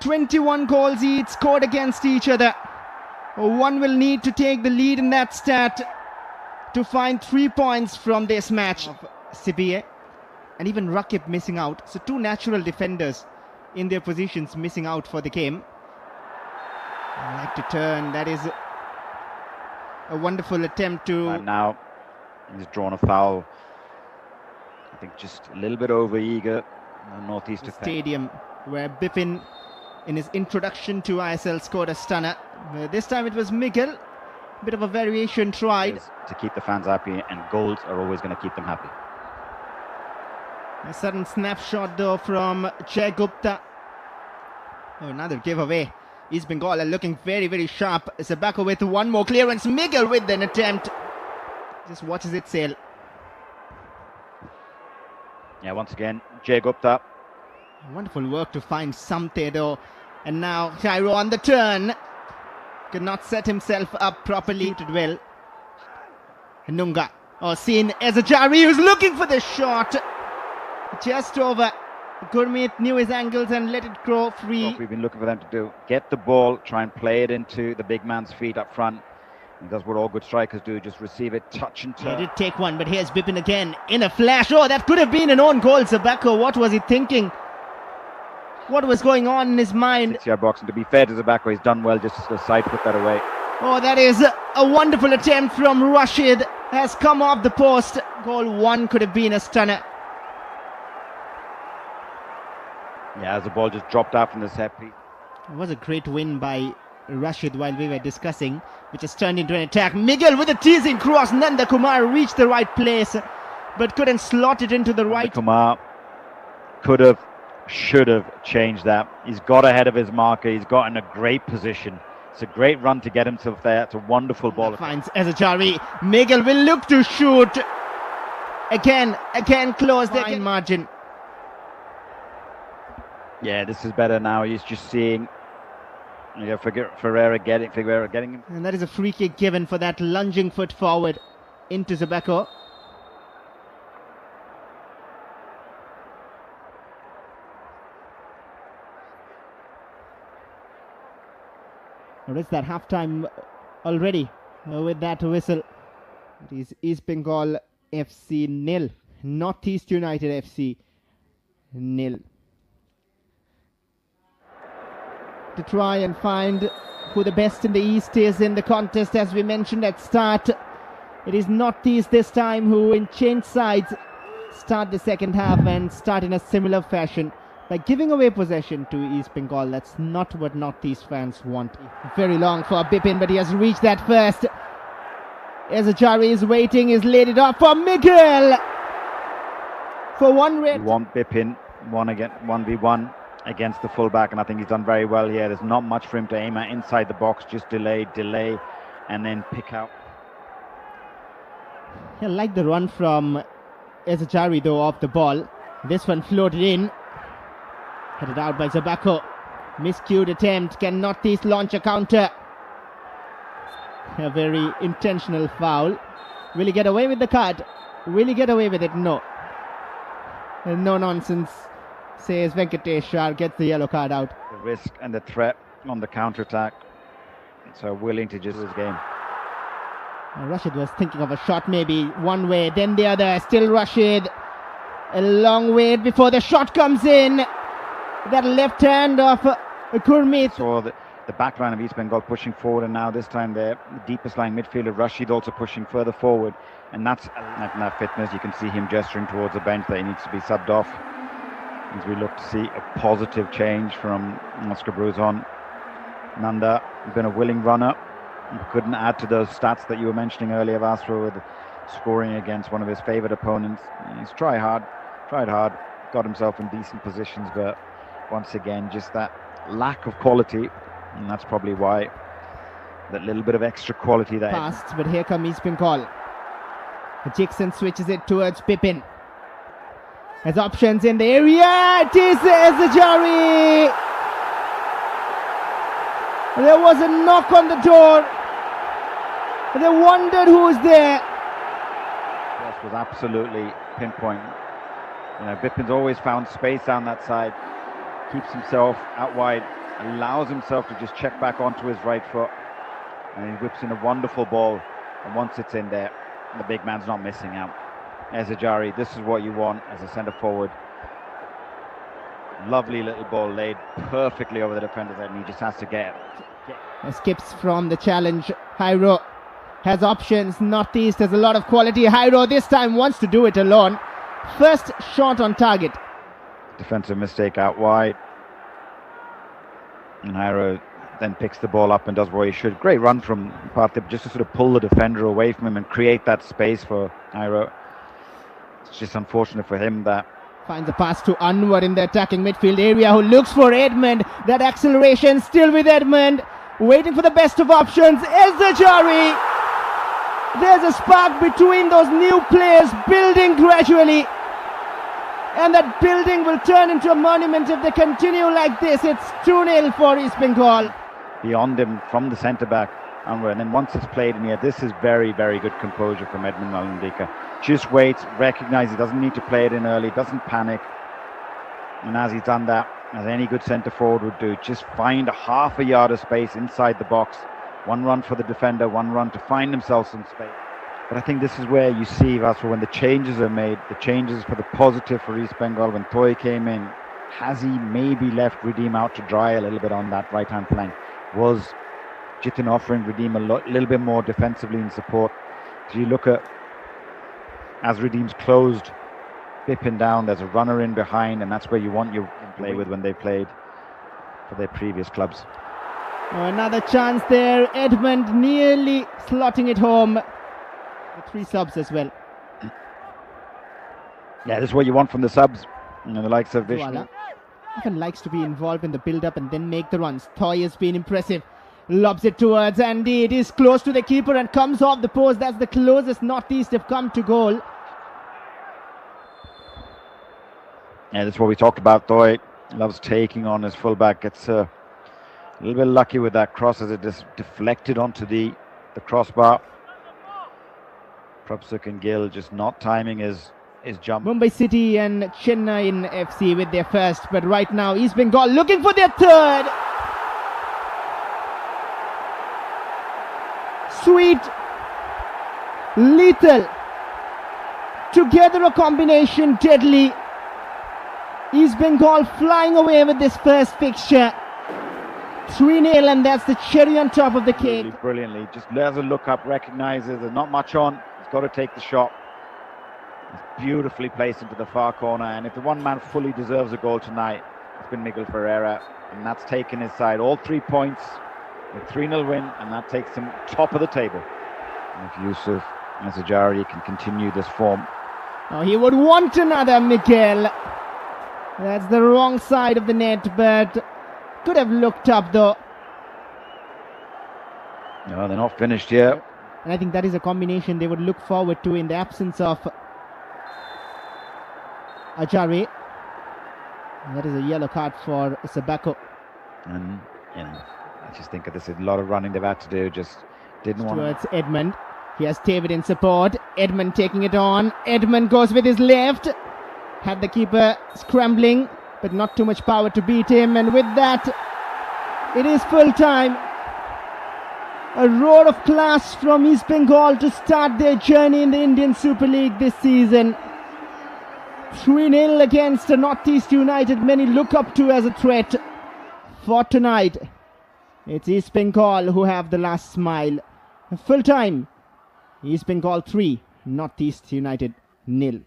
21 goals each scored against each other. One will need to take the lead in that stat to find 3 points from this match. Sibiye and even Rakib missing out. So two natural defenders in their positions missing out for the game. I like to turn. That is a wonderful attempt to... And now he's drawn a foul. I think just a little bit over eager. Northeast Stadium, where Bipin in his introduction to ISL scored a stunner. This time it was Miguel. Bit of a variation tried. To keep the fans happy, and goals are always going to keep them happy. A sudden snapshot though from Jay Gupta. Oh, another giveaway. East Bengal are looking very, very sharp. Zabako with one more clearance. Miguel with an attempt. Just watches it sail. Yeah, once again, Jay Gupta. Wonderful work to find Samte though. And now Cairo on the turn. Could not set himself up properly. Did well. Nunga. Seen Ezajari, who's looking for the shot. Just over. Gurmeet knew his angles and let it go free. What we've been looking for them to do. Get the ball, try and play it into the big man's feet up front. And that's what all good strikers do, just receive it, touch and turn. He did take one, but here's Bipin again in a flash. Oh, that could have been an own goal. Zabako, what was he thinking? What was going on in his mind? 6-yard box, and to be fair to Zabako, he's done well just to side put that away. Oh, that is a wonderful attempt from Rashid. Has come off the post. Goal one could have been a stunner. Yeah, as the ball just dropped out from the set piece. It was a great win by Rashid while we were discussing, which has turned into an attack. Miguel with a teasing cross. Nanda Kumar reached the right place, but couldn't slot it into the right. Kumar could have, should have changed that. He's got ahead of his marker. He's got in a great position. It's a great run to get himself there. It's a wonderful ball. Finds Ezajari. Miguel will look to shoot. Again close the margin. Yeah, this is better now. He's just seeing Figueroa getting him. And that is a free kick given for that lunging foot forward into Zabako. Or is that halftime already with that whistle? It is East Bengal FC 0, Northeast United FC 0. To try and find who the best in the East is in the contest, as we mentioned at start. It is Northeast this time who, in changed sides, start the second half and start in a similar fashion by giving away possession to East Bengal. That's not what Northeast fans want. Very long for Bipin, but he has reached that first. Ezajari is waiting, he's laid it off for Miguel. For one red. You want Bipin 1v1 against the fullback, and I think he's done very well here. There's not much for him to aim at inside the box. Just delay, and then pick out. I like the run from Ezajari though off the ball. This one floated in. Headed out by Zabako. Miscued attempt. Can Northeast launch a counter? A very intentional foul. Will he get away with the card? Will he get away with it? No. No nonsense, says Venkateshwar, gets the yellow card out. The risk and the threat on the counter-attack. So willing to just his game. Rashid was thinking of a shot, maybe one way, then the other. Still Rashid. A long wait before the shot comes in. That left hand of Gurmeet. So the back line of East Bengal pushing forward, and now this time the deepest line midfielder Rashid also pushing further forward, and that's that fitness. You can see him gesturing towards the bench that he needs to be subbed off as we look to see a positive change from Oscar Bruzon. Nanda has been a willing runner. He couldn't add to those stats that you were mentioning earlier, Vasra, with scoring against one of his favourite opponents. He's tried hard, got himself in decent positions, but once again, just that lack of quality, and that's probably why that little bit of extra quality that passed. But here comes East Bengal. Jackson switches it towards Bipin. Has options in the area. It is Ezajari. There was a knock on the door. They wondered who was there. This was absolutely pinpoint. Bipin's always found space down that side. Keeps himself out wide. allows himself to just check back onto his right foot, and he whips in a wonderful ball, and once it's in there, the big man's not missing out. As Ajari, this is what you want as a centre forward. Lovely little ball laid perfectly over the defender's head, and he just has to get it. Escapes from the challenge. Hyro has options. Northeast has a lot of quality. Hyro this time wants to do it alone. First shot on target. Defensive mistake out wide, and Hyro then picks the ball up and does what he should. Great run from Partip, just to sort of pull the defender away from him and create that space for Hyro. It's just unfortunate for him that finds a pass to Anwar in the attacking midfield area, who looks for Edmund. That acceleration still with Edmund, waiting for the best of options. Ezzajari. There's a spark between those new players building gradually, and that building will turn into a monument if they continue like this. It's 2-0 for East Bengal. Beyond him from the centre back, Anwar, and then once it's played in here, this is very, very good composure from Edmund Malandika. Just waits, recognises he doesn't need to play it in early, doesn't panic, and as he's done that, as any good centre forward would do, just find a half a yard of space inside the box. One run for the defender, one run to find himself some space. But I think this is where you see, Vasco, when the changes are made, the changes for the positive for East Bengal. When Toy came in, has he maybe left Redeem out to dry a little bit on that right-hand flank? Was Jitin offering Redeem a little bit more defensively in support? So you look at, as Redeem's closed, Bipin down, there's a runner in behind, and that's where you want your play with when they played for their previous clubs. Oh, another chance there. Edmund nearly slotting it home. The 3 subs as well. Yeah, this is what you want from the subs. You know, the likes of Vishnu. Often likes to be involved in the build-up and then make the runs. Toy has been impressive. Lobs it towards Andy. It is close to the keeper and comes off the post. That's the closest Northeast have come to goal. Yeah, that's what we talked about. Toy loves taking on his fullback. Gets a little bit lucky with that cross as it just deflected onto the crossbar. Prabhsuk and Gill just not timing his jump. Mumbai City and Chennai in FC with their first, but right now East Bengal looking for their third. Sweet, lethal, together a combination deadly. East Bengal flying away with this first fixture. 3-0, and that's the cherry on top of the cake. Brilliantly, just has a look up, recognises there's not much on. He's got to take the shot. It's beautifully placed into the far corner, and if the one man fully deserves a goal tonight, it's been Miguel Ferreira, and that's taken his side all 3 points, a 3-0 win, and that takes him top of the table. And if Yusuf Ezzajari can continue this form, oh, he would want another, Miguel. That's the wrong side of the net, but could have looked up though. No, they're not finished yet. And I think that is a combination they would look forward to in the absence of Ajari. And that is a yellow card for Sabako. And, you know, I just think of this, a lot of running they've had to do, just didn't want towards Edmund. He has David in support. Edmund taking it on. Edmund goes with his left. Had the keeper scrambling, but not too much power to beat him. And with that, it is full time. A roar of class from East Bengal to start their journey in the Indian Super League this season. 3-0 against the Northeast United, many look up to as a threat. For tonight, it's East Bengal who have the last smile. Full time, East Bengal 3, Northeast United 0.